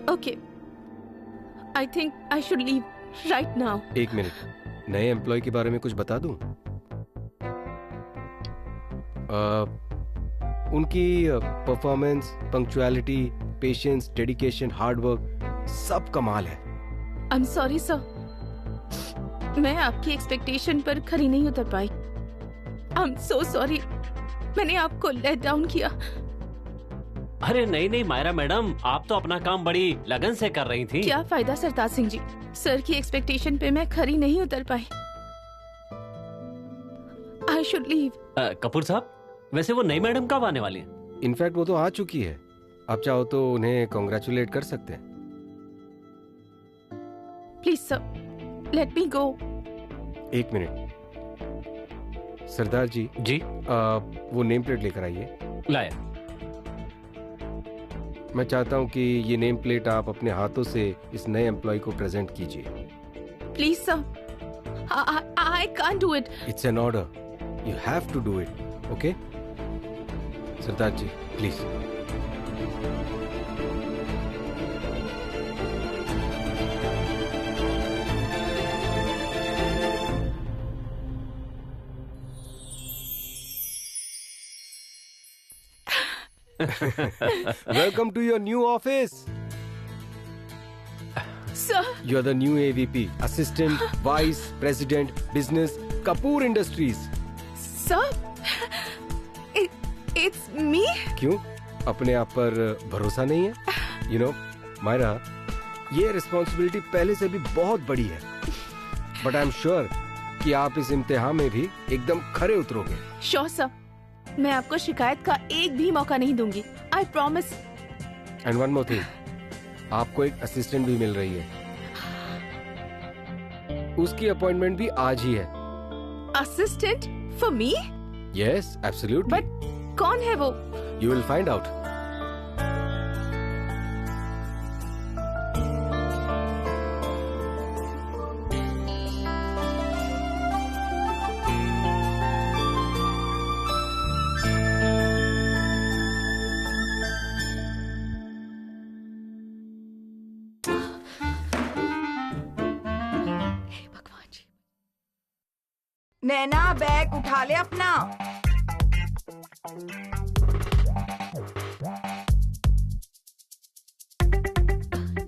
Okay. I think I should leave right now. एक minute, नए employ के बारे में कुछ बता दूं? उनकी performance, punctuality, patience, dedication, hard work सब कमाल है। I'm sorry, sir. मैं आपकी एक्सपेक्टेशन पर खरी नहीं उतर पाई। I'm so sorry. मैंने आपको लेट डाउन किया। अरे नहीं मायरा मैडम, आप तो अपना काम बड़ी लगन से कर रही थी। क्या फायदा सरताज सिंह जी, सर की एक्सपेक्टेशन पे मैं खरी नहीं उतर पाई। I should leave. कपूर साहब, वैसे वो नई मैडम कब आने वाली है? इनफैक्ट वो तो आ चुकी है। आप चाहो तो उन्हें कॉन्ग्रेचुलेट कर सकते हैं। Please sir, let me go. एक मिनट, सरदार जी। जी वो नेम प्लेट लेकर आइए। लाया। मैं चाहता हूं कि ये नेम प्लेट आप अपने हाथों से इस नए एम्प्लॉय को प्रेजेंट कीजिए। Please sir, I can't do it. It's an order, you have to do it, okay? Sardar ji please. Welcome to your new office. Sir, You are the new AVP, Assistant Vice President Business, Kapoor Industries. sir, it's me. क्यों, अपने आप पर भरोसा नहीं है? You know, Myra, ये responsibility पहले से भी बहुत बड़ी है, बट आई एम श्योर कि आप इस इम्तिहान में भी एकदम खरे उतरोगे। Sure sir, मैं आपको शिकायत का एक भी मौका नहीं दूंगी। I promise. And one more thing, आपको एक असिस्टेंट भी मिल रही है। उसकी अपॉइंटमेंट भी आज ही है। Assistant for me? Yes, absolutely. But कौन है वो? You will find out. Naina, bag उठा ले अपना।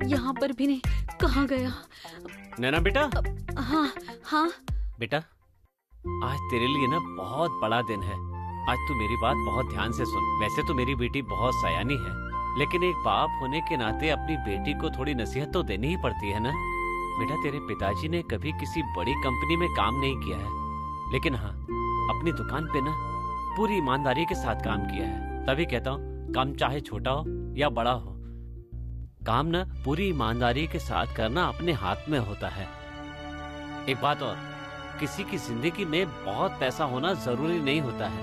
यहाँ पर भी नहीं, कहाँ गया? नैना बेटा। हाँ बेटा, आज तेरे लिए ना बहुत बड़ा दिन है। आज तू मेरी बात बहुत ध्यान से सुन। वैसे तो मेरी बेटी बहुत सयानी है, लेकिन एक बाप होने के नाते अपनी बेटी को थोड़ी नसीहत तो देनी ही पड़ती है ना। बेटा, तेरे पिताजी ने कभी किसी बड़ी कंपनी में काम नहीं किया है, लेकिन हाँ, अपनी दुकान पे ना पूरी ईमानदारी के साथ काम किया है। तभी कहता हूँ, काम चाहे छोटा हो या बड़ा हो, काम ना पूरी ईमानदारी के साथ करना अपने हाथ में होता है। एक बात और, किसी की जिंदगी में बहुत पैसा होना जरूरी नहीं होता है,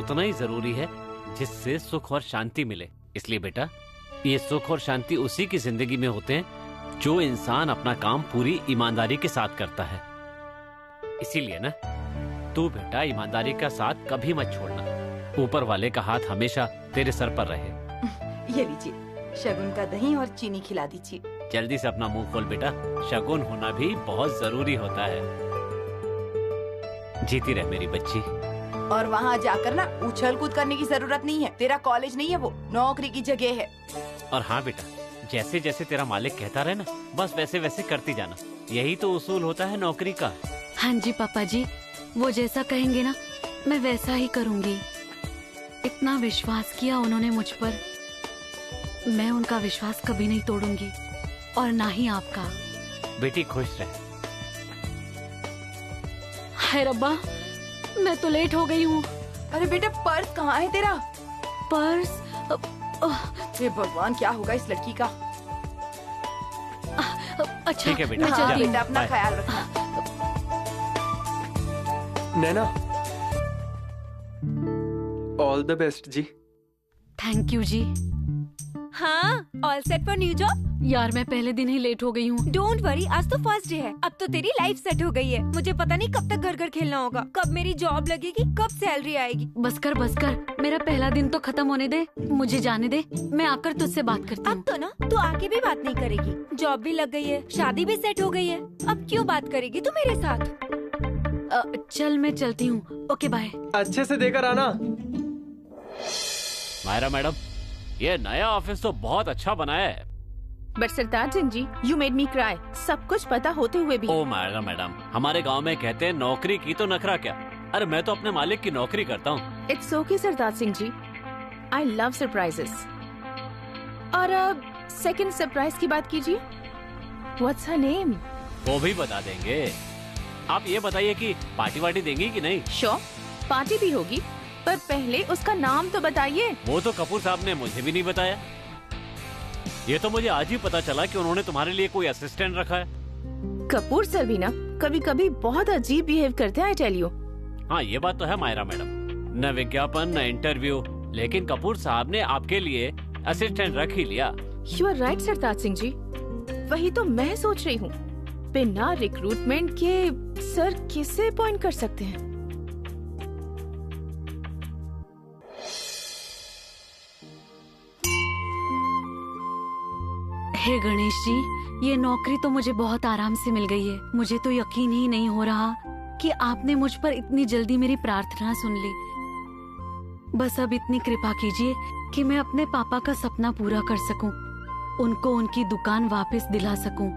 उतना ही जरूरी है जिससे सुख और शांति मिले। इसलिए बेटा, ये सुख और शांति उसी की जिंदगी में होते हैं जो इंसान अपना काम पूरी ईमानदारी के साथ करता है। इसीलिए ना, तू बेटा ईमानदारी का साथ कभी मत छोड़ना। ऊपर वाले का हाथ हमेशा तेरे सर पर रहे। ये लीजिए, शगुन का दही और चीनी खिला दीजिए। जल्दी से अपना मुंह खोल बेटा, शगुन होना भी बहुत जरूरी होता है। जीती रह मेरी बच्ची। और वहाँ जाकर ना उछल कूद करने की जरूरत नहीं है। तेरा कॉलेज नहीं है, वो नौकरी की जगह है। और हाँ बेटा, जैसे जैसे तेरा मालिक कहता रहे ना, बस वैसे वैसे करती जाना। यही तो उसूल होता है नौकरी का। हाँ जी पापा जी, वो जैसा कहेंगे ना मैं वैसा ही करूंगी। इतना विश्वास किया उन्होंने मुझ पर, मैं उनका विश्वास कभी नहीं तोड़ूंगी, और ना ही आपका। बेटी खुश रह। हाय रब्बा, मैं तो लेट हो गई हूँ। अरे बेटा, पर्स कहाँ है तेरा? पर्स? हे भगवान, क्या होगा इस लड़की का? अच्छा, ठीक है बेटा, मैं हाँ, चलती बेटा हूँ। अपना ख्याल रखना। Naina, all the best ji. Thank you ji. हाँ, all set for new job? यार मैं पहले दिन ही लेट हो गई हूँ। डोंट वरी, आज तो फर्स्ट डे है। अब तो तेरी लाइफ सेट हो गई है। मुझे पता नहीं कब तक घर घर खेलना होगा, कब मेरी जॉब लगेगी, कब सैलरी आएगी। बस कर, मेरा पहला दिन तो खत्म होने दे, मुझे जाने दे, मैं आकर तुझसे बात करती हूँ। अब तो ना तू आके भी बात नहीं करेगी। जॉब भी लग गई है, शादी भी सेट हो गई है, अब क्यों बात करेगी तू मेरे साथ? चल मैं चलती हूँ, ओके बाय। अच्छे से देकर आना। मायरा मैडम, ये नया ऑफिस तो बहुत अच्छा बनाया है। But Sartaj Singh ji, you made me cry, सब कुछ पता होते हुए भी। ओ मायरा मैडम, हमारे गांव में कहते हैं नौकरी की तो नखरा क्या। अरे मैं तो अपने मालिक की नौकरी करता हूँ। It's okay Sartaj Singh ji, I love surprises. और अब सेकंड सरप्राइज की बात कीजिए। What's her name? वो भी बता देंगे। आप ये बताइए कि पार्टी वार्टी देंगी कि नहीं? श्योर, पार्टी भी होगी, पर पहले उसका नाम तो बताइए। वो तो कपूर साहब ने मुझे भी नहीं बताया। ये तो मुझे आज ही पता चला कि उन्होंने तुम्हारे लिए कोई असिस्टेंट रखा है। कपूर सर भी ना कभी कभी बहुत अजीब बिहेव करते हैं, आई टेल यू। हाँ ये बात तो है मायरा मैडम, न विज्ञापन न इंटरव्यू, लेकिन कपूर साहब ने आपके लिए असिस्टेंट रख ही लिया। यू आर राइट सरताज सिंह जी, वही तो मैं सोच रही हूँ, बिना रिक्रूटमेंट के सर किसे अपॉइंट कर सकते हैं? हे गणेश जी, ये नौकरी तो मुझे बहुत आराम से मिल गई है। मुझे तो यकीन ही नहीं हो रहा कि आपने मुझ पर इतनी जल्दी मेरी प्रार्थना सुन ली। बस अब इतनी कृपा कीजिए कि मैं अपने पापा का सपना पूरा कर सकूं, उनको उनकी दुकान वापस दिला सकूं,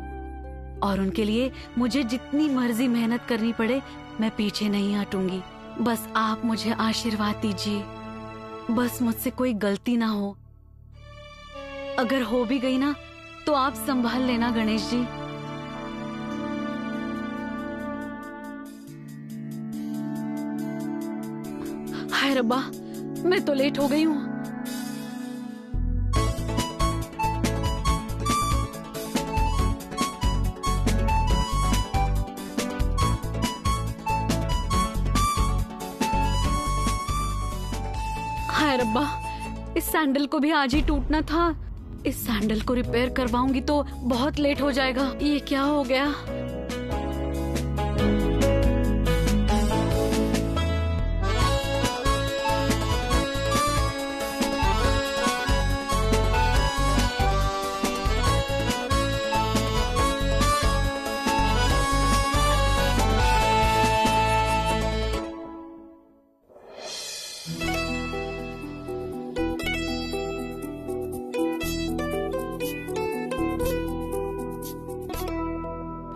और उनके लिए मुझे जितनी मर्जी मेहनत करनी पड़े मैं पीछे नहीं हटूंगी। बस आप मुझे आशीर्वाद दीजिए, बस मुझसे कोई गलती ना हो। अगर हो भी गई ना तो आप संभाल लेना गणेश जी। हाय रब्बा, मैं तो लेट हो गई हूँ। हाय रब्बा, इस सैंडल को भी आज ही टूटना था। इस सैंडल को रिपेयर करवाऊंगी तो बहुत लेट हो जाएगा। ये क्या हो गया?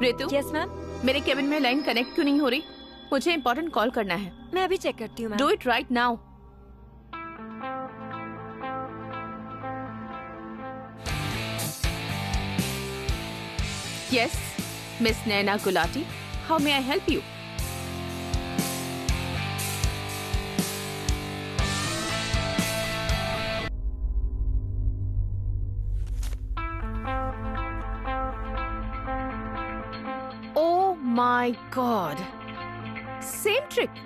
Ritu, yes ma'am. मेरे केबिन में लाइन कनेक्ट क्यों नहीं हो रही? मुझे इम्पोर्टेंट कॉल करना है। मैं अभी चेक करती हूँ ma'am. Do it right now. Yes, miss Naina Gulati, how may I help you? My God, same trick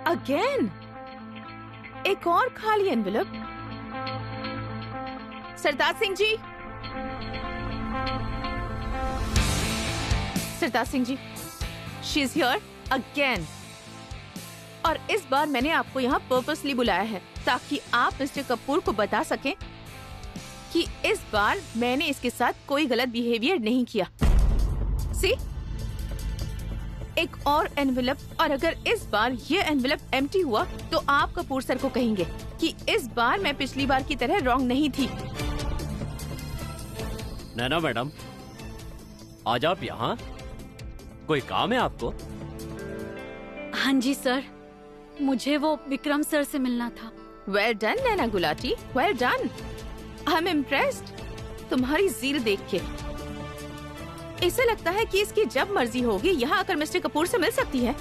again. एक और खाली envelope. Sartaj Singh ji, Sartaj Singh ji, she is here again. और इस बार मैंने आपको यहाँ पर्पसली बुलाया है ताकि आप मिस्टर कपूर को बता सकें कि इस बार मैंने इसके साथ कोई गलत बिहेवियर नहीं किया। See? एक और एनवेलप, और अगर इस बार ये एनवेलप एम्प्टी हुआ तो आप कपूर सर को कहेंगे कि इस बार मैं पिछली बार की तरह रॉन्ग नहीं थी। नैना मैडम, आज आप यहाँ, कोई काम है आपको? हाँ जी सर, मुझे वो विक्रम सर से मिलना था। Well done Naina Gulati, well done. I am impressed तुम्हारी ज़ीर देख के। इसे लगता है कि इसकी जब मर्जी होगी यहाँ आकर मिस्टर कपूर से मिल सकती है।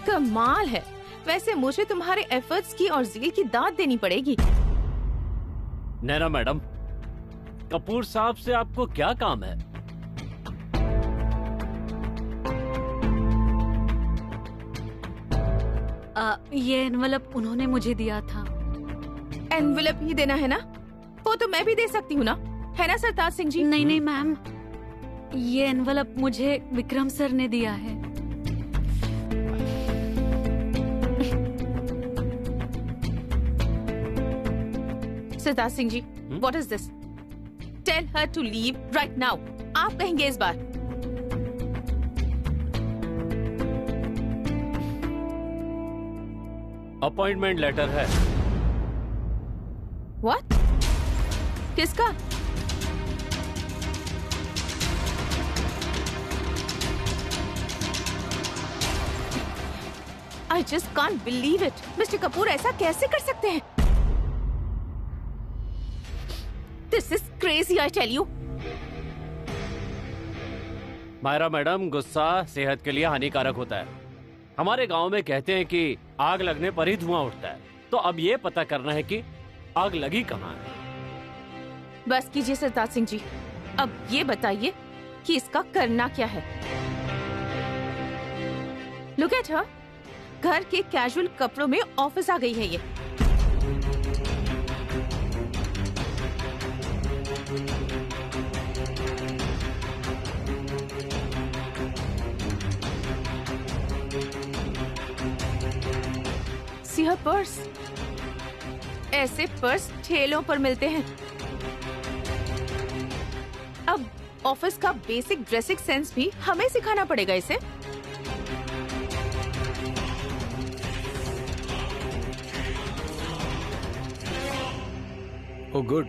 कमाल है। वैसे मुझे तुम्हारे एफर्ट्स की और ज़ील की दाद देनी पड़ेगी। नैना मैडम, कपूर साहब से आपको क्या काम है? ये एनवेलप उन्होंने मुझे दिया था। एनवेलप ही देना है ना? वो तो मैं भी दे सकती हूँ ना, है ना सरताज सिंह जी? नहीं नहीं मैम, ये एनवलप मुझे विक्रम सर ने दिया है। Sartaj Singh ji, what is this? Tell her to leave right now. आप कहेंगे इस बार। अपॉइंटमेंट लेटर है। व्हाट? किसका? I just can't believe it. Mister Kapoor ऐसा कैसे कर सकते हैं? This is crazy, I tell you. Myra madam, गुस्सा सेहत के लिए हानिकारक होता है। हमारे गांव में कहते हैं कि आग लगने पर ही धुआं उठता है। तो अब ये पता करना है कि आग लगी कहाँ है। बस कीजिए सरताज सिंह जी, अब ये बताइए कि इसका करना क्या है। Look at her. घर के कैजुअल कपड़ों में ऑफिस आ गई है ये। See her purse. ऐसे पर्स ठेलों पर मिलते हैं। अब ऑफिस का बेसिक ड्रेसिंग सेंस भी हमें सिखाना पड़ेगा इसे। ओ गुड,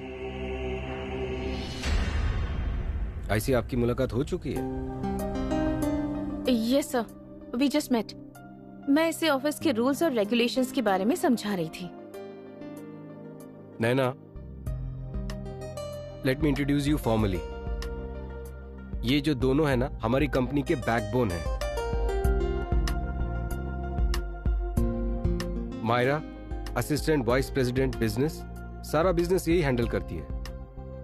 ऐसी आपकी मुलाकात हो चुकी है? Yes sir, we just met. मैं इसे ऑफिस के रूल्स और रेगुलेशंस के बारे में समझा रही थी। Naina, let me introduce you formally. ये जो दोनों है ना, हमारी कंपनी के बैकबोन है। Myra assistant vice president business, सारा बिजनेस यही हैंडल करती है।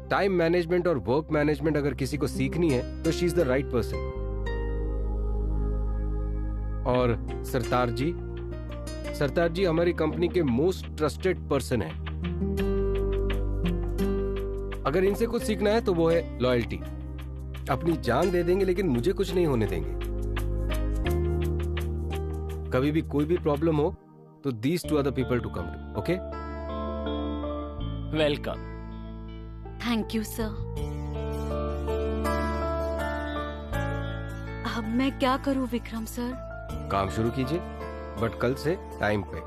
टाइम मैनेजमेंट और वर्क मैनेजमेंट अगर किसी को सीखनी है तो she is the right person. और सरतार जी हमारी कंपनी के मोस्ट ट्रस्टेड पर्सन है। अगर इनसे कुछ सीखना है तो वो है लॉयल्टी। अपनी जान दे देंगे लेकिन मुझे कुछ नहीं होने देंगे। कभी भी कोई भी प्रॉब्लम हो तो these two are the people to come to, okay? Welcome. Thank you sir. अब मैं क्या करूं विक्रम सर? काम शुरू कीजिए, बट कल से टाइम पे।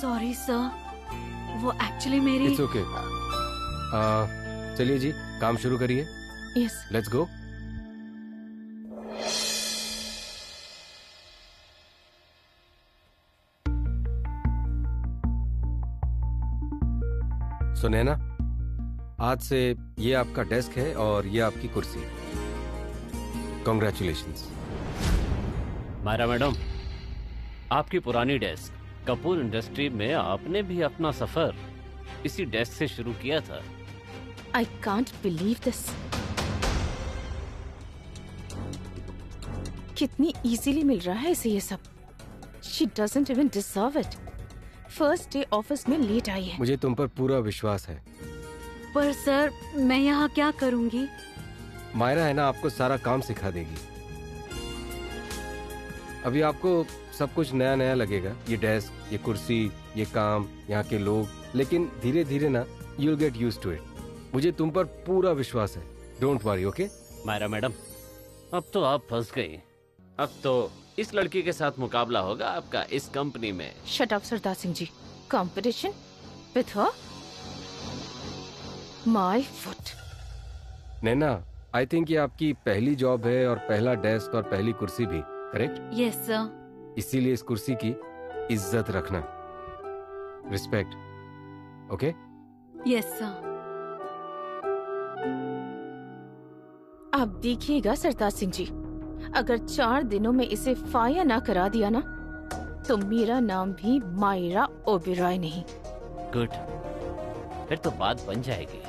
सॉरी सर, वो एक्चुअली मेरी इट्स ओके। चलिए जी, काम शुरू करिए। यस। Let's go. सो नैना, आज से ये आपका डेस्क है और ये आपकी कुर्सी। कॉन्ग्रेचुलेशंस। मायरा मैडम, आपकी पुरानी डेस्क कपूर इंडस्ट्री में आपने भी अपना सफर इसी डेस्क से शुरू किया था। I can't believe this. कितनी इजीली मिल रहा है इसे ये सब। She doesn't even deserve it. First day office में लेट आई है। मुझे तुम पर पूरा विश्वास है। पर सर, मैं यहाँ क्या करूँगी? मायरा है ना, आपको सारा काम सिखा देगी। अभी आपको सब कुछ नया नया लगेगा, ये डेस्क, ये कुर्सी, ये काम, यहाँ के लोग, लेकिन धीरे धीरे ना you'll get used to it। मुझे तुम पर पूरा विश्वास है। Don't worry, okay? Myra madam, अब तो आप फंस गई। अब तो इस लड़की के साथ मुकाबला होगा आपका इस कंपनी में। Shut up Sardar Singh ji. Competition with her? My foot. Naina, I think ये आपकी पहली जॉब है और पहला डेस्क और पहली कुर्सी भी, करेक्ट? Yes sir. इसीलिए इस कुर्सी की इज्जत रखना, रिस्पेक्ट, ओके? Yes sir. आप देखिएगा सरदार सिंह जी, अगर 4 दिनों में इसे फायर ना करा दिया ना, तो मेरा नाम भी मायरा ओबेरॉय नहीं। गुड, फिर तो बात बन जाएगी।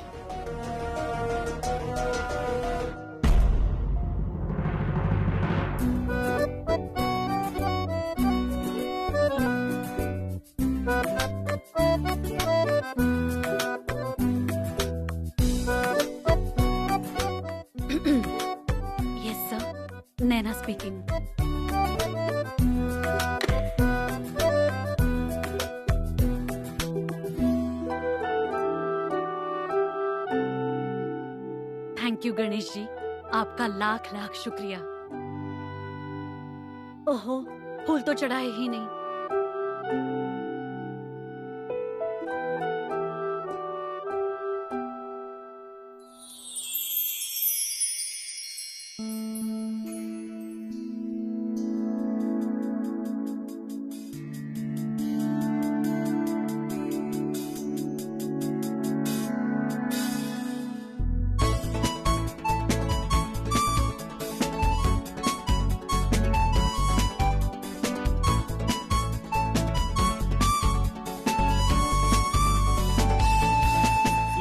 Speaking. Thank you Ganesh ji, आपका लाख लाख शुक्रिया। ओहो, फूल तो चढ़ाए ही नहीं।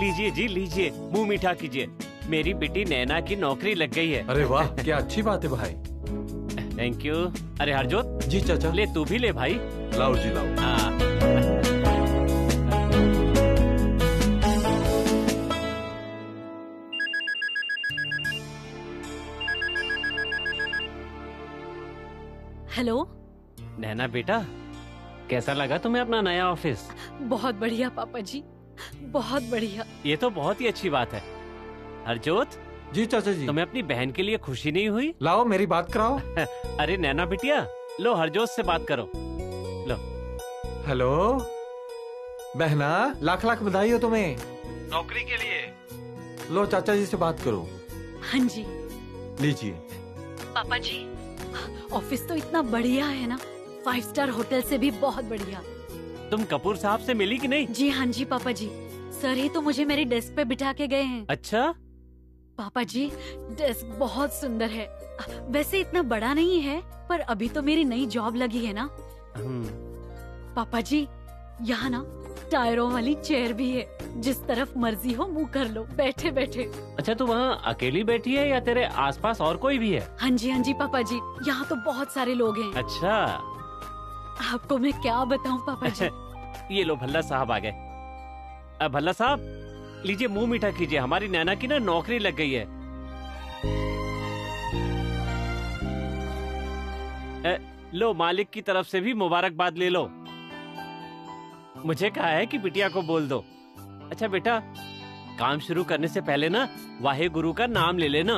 लीजिए जी, लीजिए, मुंह मीठा कीजिए। मेरी बेटी नैना की नौकरी लग गई है। अरे वाह, क्या अच्छी बात है भाई। Thank you. अरे हरजोत, जी चाचा। ले तू भी ले भाई। लाओ जी लाओ। हाँ। हेलो। नैना बेटा, कैसा लगा तुम्हें अपना नया ऑफिस? बहुत बढ़िया पापा जी, बहुत बढ़िया। ये तो बहुत ही अच्छी बात है। हरजोत, जी चाचा जी। तुम्हें अपनी बहन के लिए खुशी नहीं हुई? लाओ मेरी बात कराओ। अरे नैना बिटिया, लो हरजोत से बात करो। लो। हेलो बहना, लाख लाख बधाई हो तुम्हें नौकरी के लिए। लो चाचा जी से बात करो। हाँ जी। लीजिए। पापा जी, ऑफिस तो इतना बढ़िया है ना, 5 स्टार होटल से भी बहुत बढ़िया। तुम कपूर साहब से मिली कि नहीं? जी हाँ जी पापा जी, सर ही तो मुझे मेरी डेस्क पे बिठा के गए हैं। अच्छा। पापा जी, डेस्क बहुत सुंदर है। वैसे इतना बड़ा नहीं है, पर अभी तो मेरी नई जॉब लगी है ना। पापा जी, यहाँ ना टायरों वाली चेयर भी है, जिस तरफ मर्जी हो मुंह कर लो बैठे बैठे। अच्छा, तू वहाँ अकेली बैठी है या तेरे आसपास और कोई भी है? हाँ जी पापा जी, यहाँ तो बहुत सारे लोग हैं। अच्छा। आपको मैं क्या बताऊँ पापा जी। ये लो, भल्ला साहब आ गए। भल्ला साहब, लीजिए मुंह मीठा कीजिए, हमारी नैना की ना नौकरी लग गई है। लो, मालिक की तरफ से भी मुबारकबाद ले लो। मुझे कहा है कि बिटिया को बोल दो। अच्छा बेटा, काम शुरू करने से पहले ना वाहे गुरु का नाम ले लेना।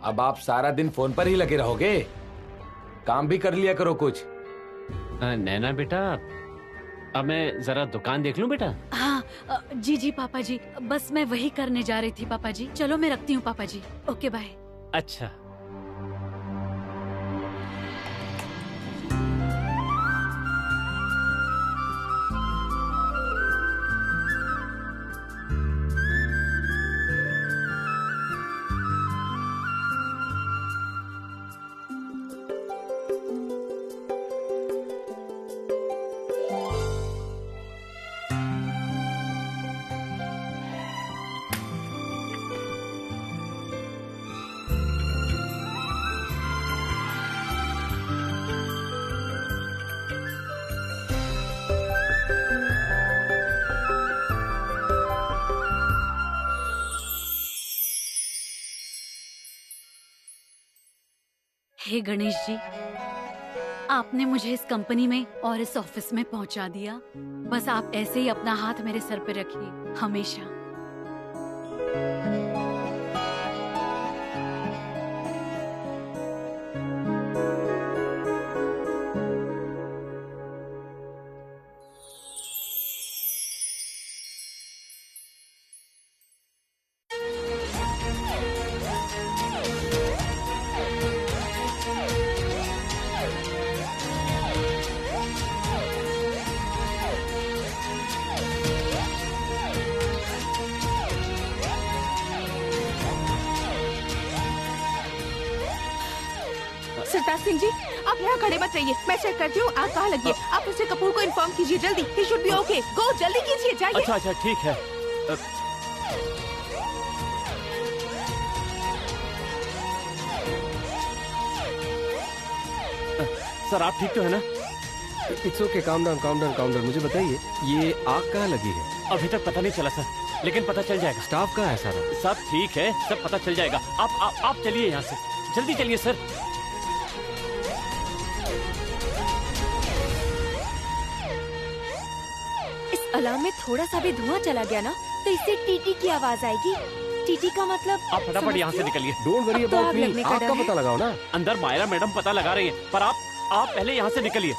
अब आप सारा दिन फोन पर ही लगे रहोगे? काम भी कर लिया करो कुछ। नैना बेटा, अब मैं जरा दुकान देख लूं बेटा। हाँ जी पापा जी, बस मैं वही करने जा रही थी पापा जी। चलो मैं रखती हूँ पापा जी। Okay bye. अच्छा। हे गणेश जी, आपने मुझे इस कंपनी में और इस ऑफिस में पहुंचा दिया। बस आप ऐसे ही अपना हाथ मेरे सर पे रखिए हमेशा। सरताज सिंह जी, आप यहाँ खड़े मत रहिए, मैं चेक करती हूँ आप कहाँ लगी है। आप मिस्टर कपूर को इन्फॉर्म कीजिए जल्दी। He should be okay. Go, जल्दी कीजिए, जाइए। अच्छा अच्छा, ठीक है। सर आप ठीक तो है ना? It's okay, calm down. मुझे बताइए, ये आग कहाँ लगी है? अभी तक पता नहीं चला सर, लेकिन पता चल जाएगा। स्टाफ कहाँ है सारा? सब ठीक है, सब पता चल जाएगा। आप चलिए यहाँ से, जल्दी चलिए सर। इस अलार्म में थोड़ा सा भी धुआं चला गया ना तो इससे टीटी की आवाज आएगी। टीटी का मतलब आप फटाफट यहाँ से निकलिए। डोंट वरी अब तो अबाउट आग मी, लगने का आग डर का है। पता लगाओ ना। अंदर मायरा मैडम पता लगा रही है, पर आप पहले यहाँ से निकलिए।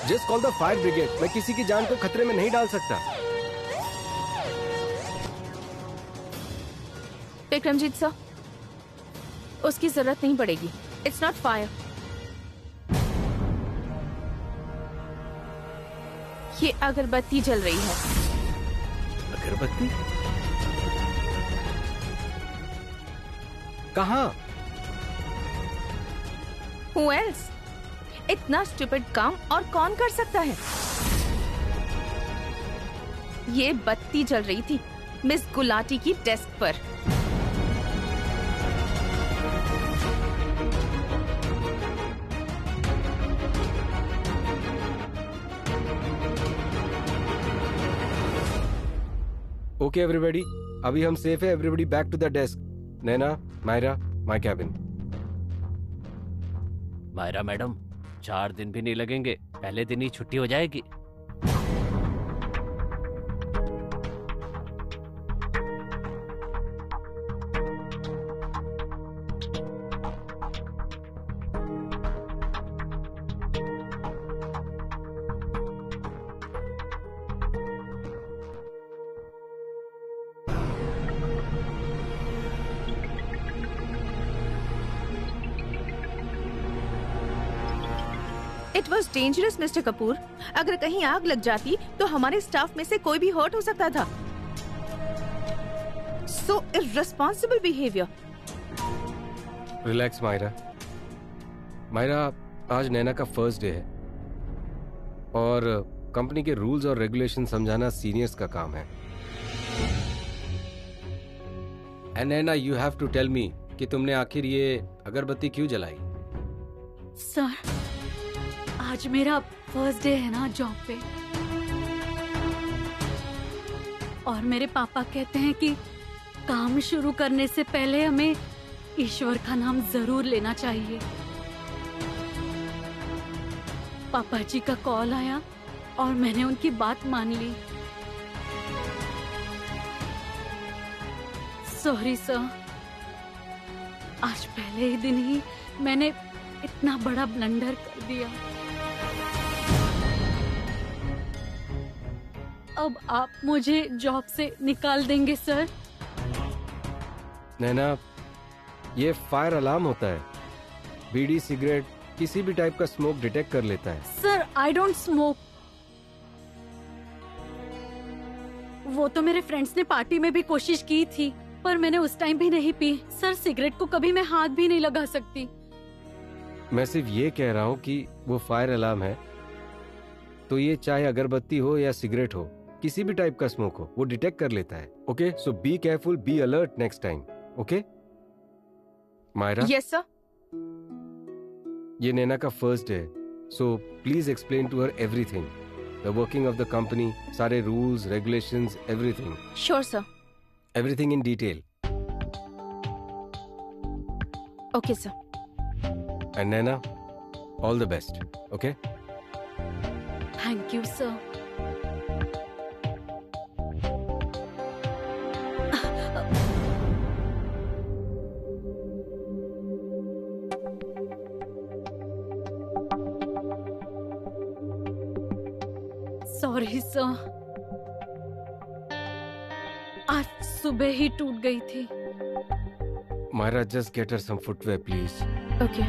Just call the fire brigade. मैं किसी की जान को खतरे में नहीं डाल सकता। विक्रमजीत सर, उसकी जरूरत नहीं पड़ेगी। It's not fire. ये अगरबत्ती जल रही है। अगरबत्ती? कहाँ? Who else? इतना स्टूपिड काम और कौन कर सकता है? ये बत्ती जल रही थी मिस गुलाटी की डेस्क पर। ओके एवरीबॉडी, अभी हम सेफ है। Everybody back to the desk. Naina, Myra, my cabin. Myra madam, 4 दिन भी नहीं लगेंगे, पहले दिन ही छुट्टी हो जाएगी। It was dangerous mister Kapoor. अगर कहीं आग लग जाती तो हमारे स्टाफ में से कोई भी हर्ट हो सकता था। So irresponsible behaviour. Relax Myra. Myra, आज नैना का फर्स्ट डे है और कंपनी के रूल्स और रेगुलेशन समझाना सीनियर्स का काम है। And Naina, you have to tell me कि तुमने आखिर ये अगरबत्ती क्यों जलाई? सर, आज मेरा फर्स्ट डे है ना जॉब पे, और मेरे पापा कहते हैं कि काम शुरू करने से पहले हमें ईश्वर का नाम जरूर लेना चाहिए। पापा जी का कॉल आया और मैंने उनकी बात मान ली। सॉरी सर, आज पहले ही दिन ही मैंने इतना बड़ा ब्लंडर कर दिया। अब आप मुझे जॉब से निकाल देंगे सर? नैना, ये फायर अलार्म होता है। बीड़ी, सिगरेट, किसी भी टाइप का स्मोक डिटेक्ट कर लेता है। Sir, I don't smoke. वो तो मेरे फ्रेंड्स ने पार्टी में भी कोशिश की थी, पर मैंने उस टाइम भी नहीं पी। सर, सिगरेट को कभी मैं हाथ भी नहीं लगा सकती। मैं सिर्फ ये कह रहा हूँ कि वो फायर अलार्म है, तो ये चाहे अगरबत्ती हो या सिगरेट हो, किसी भी टाइप का स्मोक हो, वो डिटेक्ट कर लेता है। Okay, so be careful, be alert next time. Okay Myra? Yes sir. ये नैना का फर्स्ट डे है, so please explain to her everything, the working of the company, सारे rules, regulations, everything. Sure sir. Everything in detail. Okay sir. And Naina, all the best. Okay, thank you sir. Sorry sir, आज सुबह ही टूट गई थी। Myra, just get her some footwear please. Okay.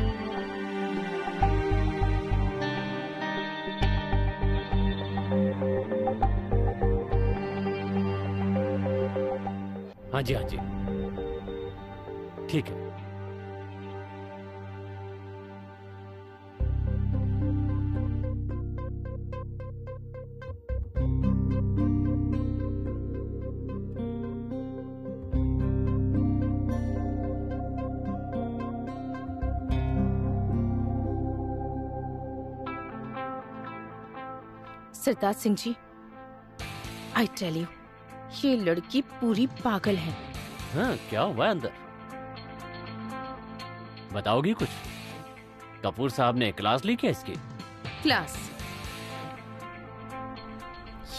हाँ जी, हाँ जी, ठीक है। Sartaj Singh ji, I tell you, ये लड़की पूरी पागल है। हाँ, क्या हुआ अंदर? बताओगी कुछ? कपूर साहब ने क्लास ली क्या इसकी? क्लास?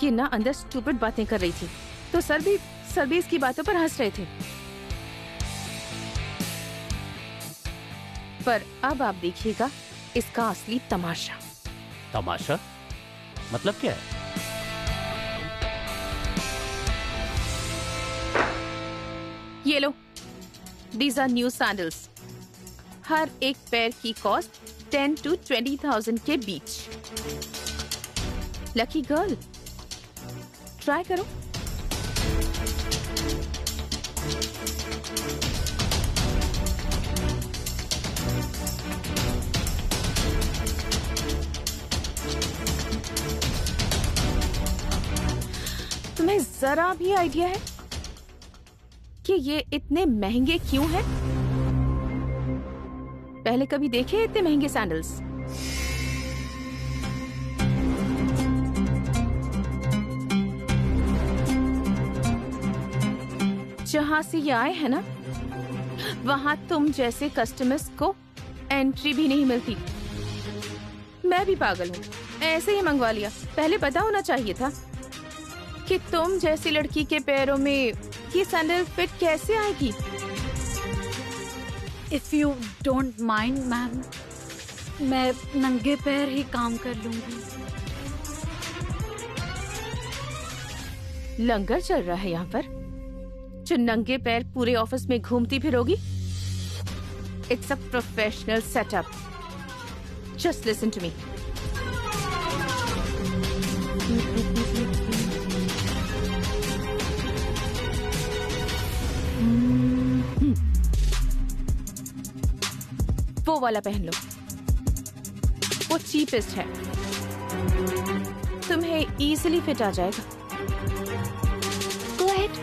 ये ना अंदर स्टूपिड बातें कर रही थी, तो सर भी इसकी बातों पर हंस रहे थे। पर अब आप देखिएगा इसका असली तमाशा। तमाशा? मतलब क्या है? ये लो, these are new sandals। हर एक पैर की कॉस्ट 10 to 20,000 के बीच। लकी गर्ल, ट्राई करो। तुम्हें जरा भी आइडिया है कि ये इतने महंगे क्यों हैं? पहले कभी देखे इतने महंगे सैंडल्स? जहां से ये आए हैं ना, वहां तुम जैसे कस्टमर्स को एंट्री भी नहीं मिलती। मैं भी पागल हूँ, ऐसे ही मंगवा लिया। पहले पता होना चाहिए था कि तुम जैसी लड़की के पैरों में ये सैंडल फिट कैसे आएगी। If you don't mind ma'am, मैं नंगे पैर ही काम कर लूंगी। लंगर चल रहा है यहाँ पर, जो नंगे पैर पूरे ऑफिस में घूमती फिरोगी? It's a professional setup. Just listen to me. वो वाला पहन लो, वो चीपेस्ट है, तुम्हें इजीली फिट आ जाएगा। Go ahead.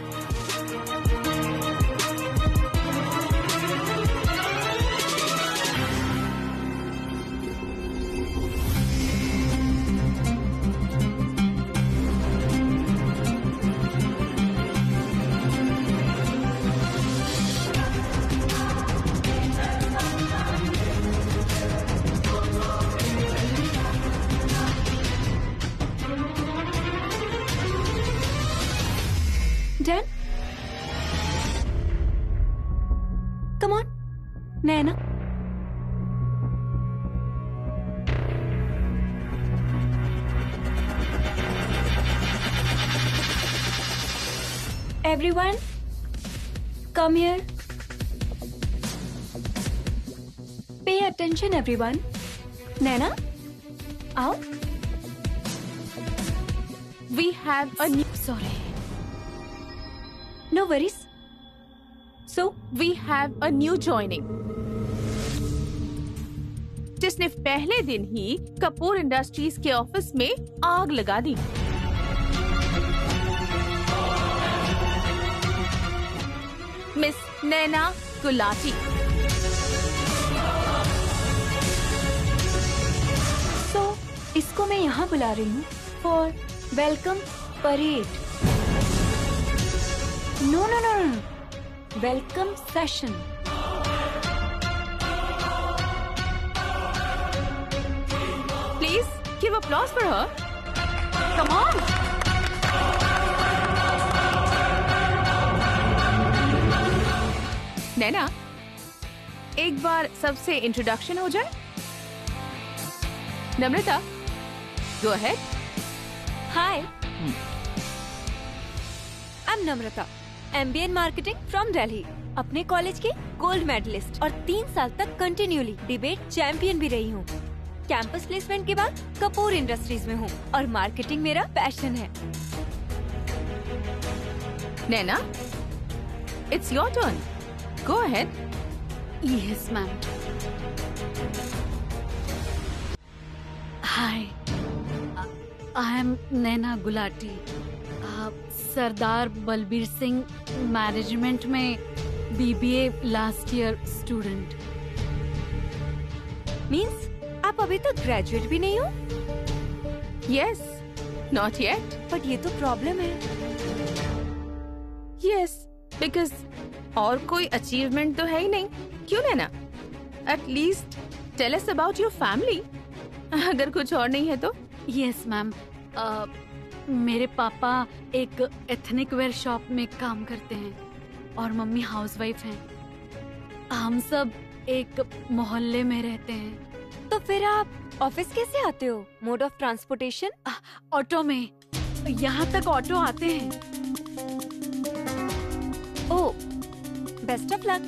Done? Come on, Naina. Everyone, come here. Pay attention, everyone. Naina, आओ. We have a new... Sorry. No worries. So we have a new joining, जिसने पहले दिन ही कपूर इंडस्ट्रीज के ऑफिस में आग लगा दी। मिस नैना गुलाटी। So इसको मैं यहाँ बुला रही हूँ for welcome parade. No. Welcome session. Please give applause for her. Come on. नैना, एक बार सबसे इंट्रोडक्शन हो जाए। नम्रता, go ahead. Hi. I'm Namrata. MBA in Marketing from Delhi. अपने कॉलेज के गोल्ड मेडलिस्ट और 3 साल तक कंटिन्यूली डिबेट चैंपियन भी रही हूँ। कैंपस प्लेसमेंट के बाद कपूर इंडस्ट्रीज में हूँ और मार्केटिंग मेरा पैशन है। नैना, it's your turn. Go ahead. Yes, ma'am. Hi. I am Naina Gulati. Sardar Balbir Singh management में BBA last year student. Means आप अभी तक ग्रेजुएट भी नहीं हो? Yes, not yet. बट ये तो प्रॉब्लम है। यस, बिकॉज और कोई अचीवमेंट तो है ही नहीं, क्यों Naina? At least tell us about your family, अगर कुछ और नहीं है तो। यस मैम, मेरे पापा एक एथनिक वेयर शॉप में काम करते हैं और मम्मी हाउसवाइफ हैं। हम सब एक मोहल्ले में रहते हैं। तो फिर आप ऑफिस कैसे आते हो? Mode of transportation? ऑटो में। यहाँ तक ऑटो आते हैं। ओह, बेस्ट ऑफ लक।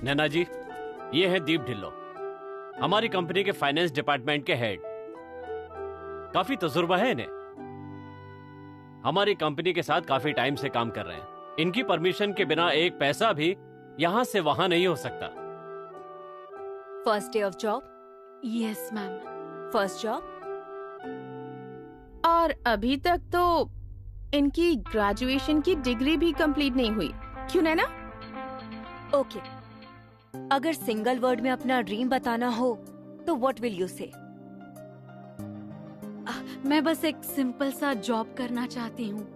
नैना जी, ये है दीप ढिल्लो, हमारी कंपनी के फाइनेंस डिपार्टमेंट के हेड। काफी तजुर्बा है इन्हें, हमारी कंपनी के साथ काफी टाइम से काम कर रहे हैं। इनकी परमिशन के बिना एक पैसा भी यहाँ से वहाँ नहीं हो सकता। First day of job? Yes ma'am. First job? और अभी तक तो इनकी ग्रेजुएशन की डिग्री भी कंप्लीट नहीं हुई, क्यों नैना? ओके, अगर सिंगल वर्ड में अपना ड्रीम बताना हो तो व्हाट विल यू से? मैं बस एक सिंपल सा जॉब करना चाहती हूँ,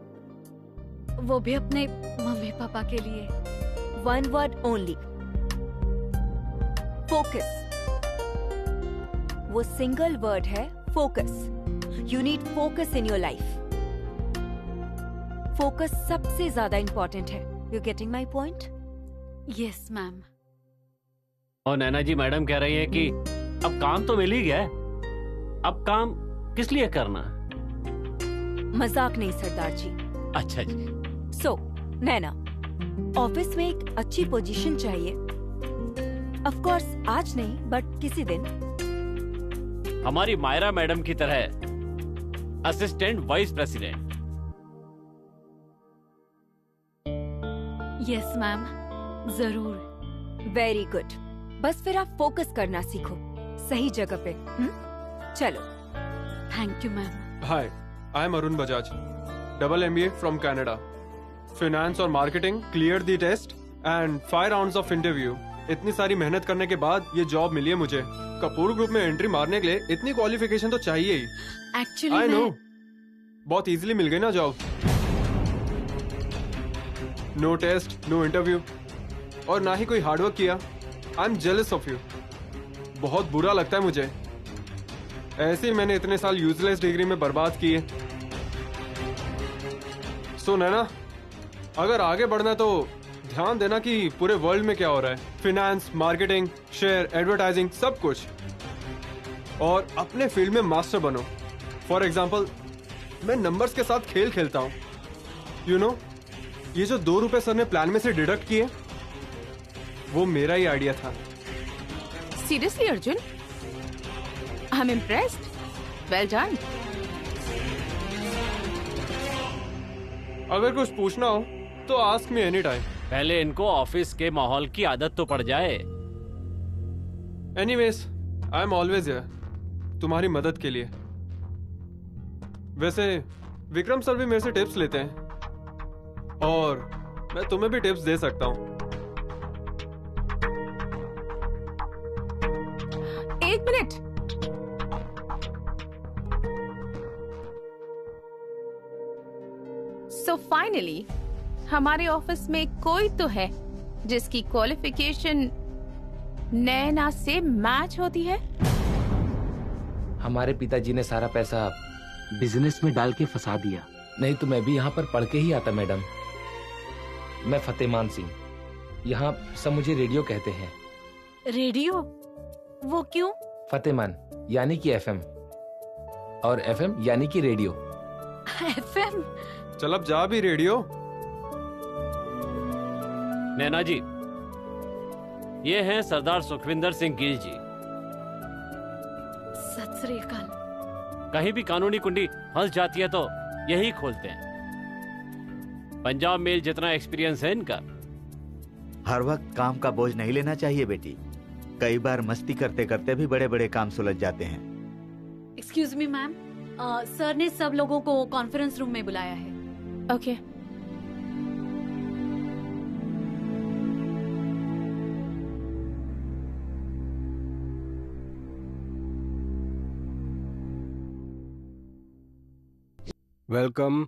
वो भी अपने मम्मी पापा के लिए। One word only, focus. वो सिंगल वर्ड है, focus. You need focus in your life. Focus सबसे ज्यादा इंपॉर्टेंट है। You getting my point? Yes ma'am. और नैना जी, मैडम कह रही है कि अब काम तो मिल ही गया है, अब काम किस लिए करना? मजाक नहीं सरदार जी। अच्छा जी। सो नैना, ऑफिस में एक अच्छी पोजीशन चाहिए। ऑफ कोर्स आज नहीं, बट किसी दिन। हमारी मायरा मैडम की तरह assistant vice president. Yes ma'am, जरूर। Very good. बस फिर आप फोकस करना सीखो सही जगह पे। चलो। Thank you ma'am. Hi, I am Arun Bajaj, double MBA from Canada. Finance और marketing, clear the test and 5 rounds of interview. इतनी सारी मेहनत करने के बाद ये जॉब मिली है मुझे। कपूर ग्रुप में एंट्री मारने के लिए इतनी क्वालिफिकेशन तो चाहिए ही। एक्चुअली आई नो, बहुत इजीली मिल गई ना job. No test, no interview और ना ही कोई हार्डवर्क किया। I am jealous of you. बहुत बुरा लगता है मुझे। ऐसे ही मैंने इतने साल यूजलेस डिग्री में बर्बाद किए। सो नैना, अगर आगे बढ़ना तो ध्यान देना कि पूरे वर्ल्ड में क्या हो रहा है। फिनेंस, मार्केटिंग, शेयर, एडवर्टाइजिंग, सब कुछ। और अपने फील्ड में मास्टर बनो। फॉर एग्जाम्पल, मैं नंबर्स के साथ खेल खेलता हूँ। यू नो, ये जो 2 रुपए सर ने प्लान में से डिडक्ट किए, वो मेरा ही आइडिया था। Seriously Arjun, I am impressed. Well done. अगर कुछ पूछना हो तो आस्क मी एनी टाइम। पहले इनको ऑफिस के माहौल की आदत तो पड़ जाए। Anyways, I am always here, तुम्हारी मदद के लिए। वैसे विक्रम सर भी मेरे से टिप्स लेते हैं और मैं तुम्हें भी टिप्स दे सकता हूँ। एक मिनट। सो फाइनली हमारे ऑफिस में कोई तो है जिसकी क्वालिफिकेशन नैना से मैच होती है। हमारे पिताजी ने सारा पैसा बिजनेस में डाल के फंसा दिया। नहीं तो मैं भी यहाँ पर पढ़ के ही आता मैडम। मैं फतेमान सिंह, यहाँ सब मुझे रेडियो कहते हैं। रेडियो? वो क्यों? फतेमान यानी कि FM और FM यानी कि रेडियो। FM? चल अब जा भी रेडियो। नैना जी, ये हैं सरदार सुखविंदर सिंह गिल जी। सत श्री अकाल। कहीं भी कानूनी कुंडी फंस जाती है तो यही खोलते हैं। पंजाब मेल जितना एक्सपीरियंस है इनका। हर वक्त काम का बोझ नहीं लेना चाहिए बेटी। कई बार मस्ती करते करते भी बड़े बड़े काम सुलझ जाते हैं। एक्सक्यूज मी मैम, सर ने सब लोगों को कॉन्फ्रेंस रूम में बुलाया है। ओके। वेलकम।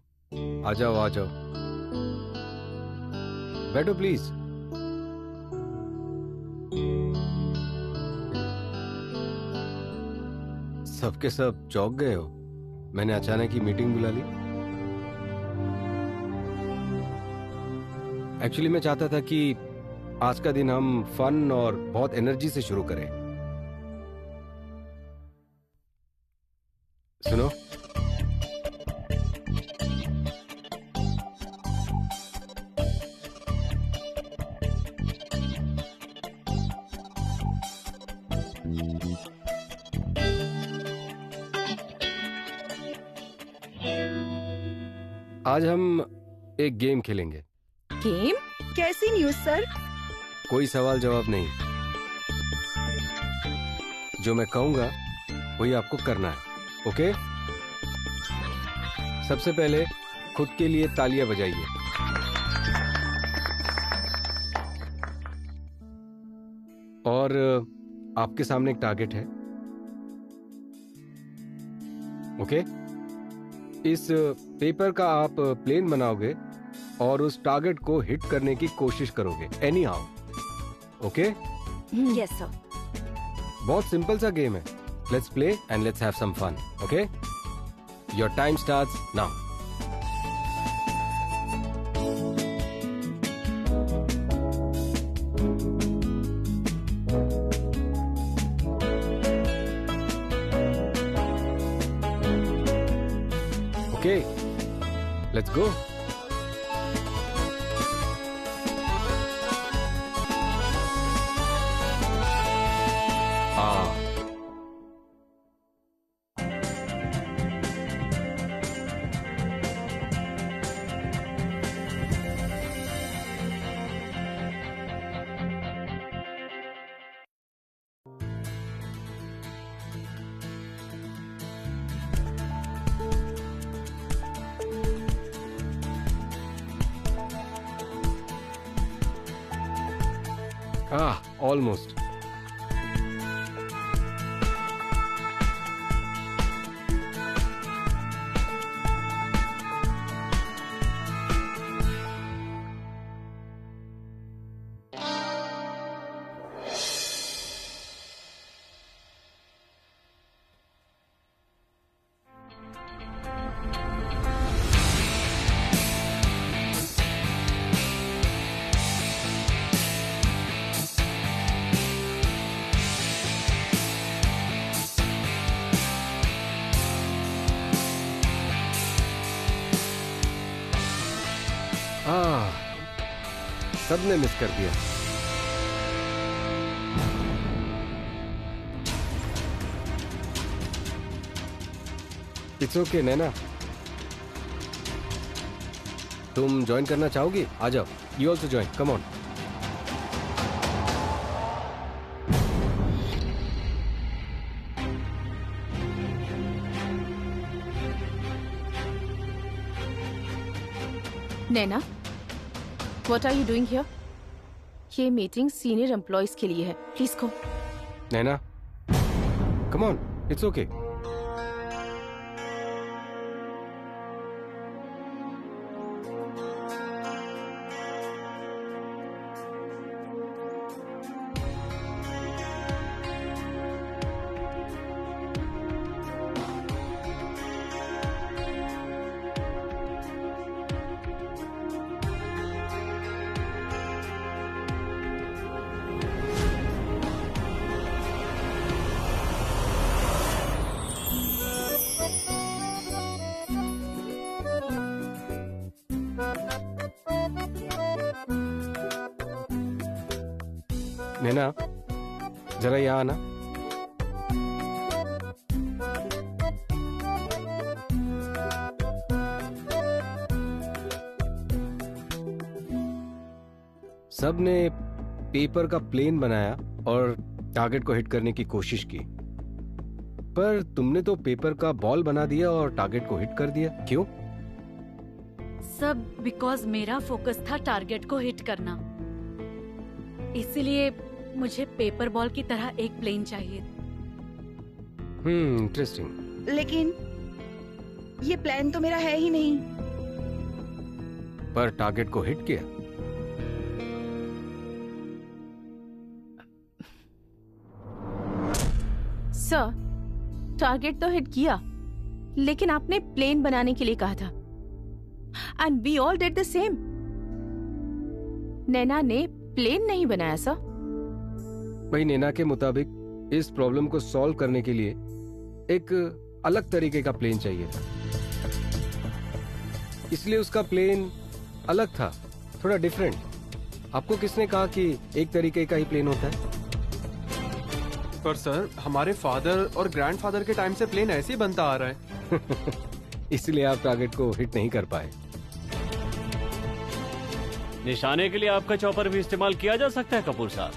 आ जाओ आ जाओ, बैठो प्लीज। सबके सब चौंक गए हो, मैंने अचानक ही मीटिंग बुला ली। एक्चुअली मैं चाहता था कि आज का दिन हम फन और बहुत एनर्जी से शुरू करें। सुनो, आज हम एक गेम खेलेंगे। गेम? कैसी न्यूज़ सर? कोई सवाल जवाब नहीं, जो मैं कहूंगा वही आपको करना है, ओके? सबसे पहले खुद के लिए तालियां बजाइए। और आपके सामने एक टारगेट है, ओके? इस पेपर का आप प्लेन बनाओगे और उस टारगेट को हिट करने की कोशिश करोगे, anyhow, okay? Yes sir. बहुत सिंपल सा गेम है। Let's play and let's have some fun, okay? Your time starts now. Okay, let's go. Almost. सबने मिस कर दिया। इट्स ओके नैना, तुम ज्वाइन करना चाहोगी? आ जाओ, you also join, come on. Naina, What are you doing here? ये meeting senior employees के लिए है, please go. Naina, come on, it's okay. नैना, जरा यहाँ आना। सबने पेपर का प्लेन बनाया और टारगेट को हिट करने की कोशिश की, पर तुमने तो पेपर का बॉल बना दिया और टारगेट को हिट कर दिया, क्यों? सब बिकॉज मेरा फोकस था टारगेट को हिट करना, इसलिए मुझे पेपर बॉल की तरह एक प्लेन चाहिए। इंटरेस्टिंग। लेकिन ये प्लान तो मेरा है ही नहीं। पर टारगेट को हिट किया। सर, टारगेट तो हिट किया, लेकिन आपने प्लेन बनाने के लिए कहा था, and we all did the same. Naina ने प्लेन नहीं बनाया सर। भाई, नैना के मुताबिक इस प्रॉब्लम को सॉल्व करने के लिए एक अलग तरीके का प्लेन चाहिए था, इसलिए उसका प्लेन अलग था, थोड़ा डिफरेंट। आपको किसने कहा कि एक तरीके का ही प्लेन होता है? पर सर, हमारे फादर और ग्रैंडफादर के टाइम से प्लेन ऐसे ही बनता आ रहा है। इसलिए आप टारगेट को हिट नहीं कर पाए। निशाने के लिए आपका चॉपर भी इस्तेमाल किया जा सकता है कपूर साहब।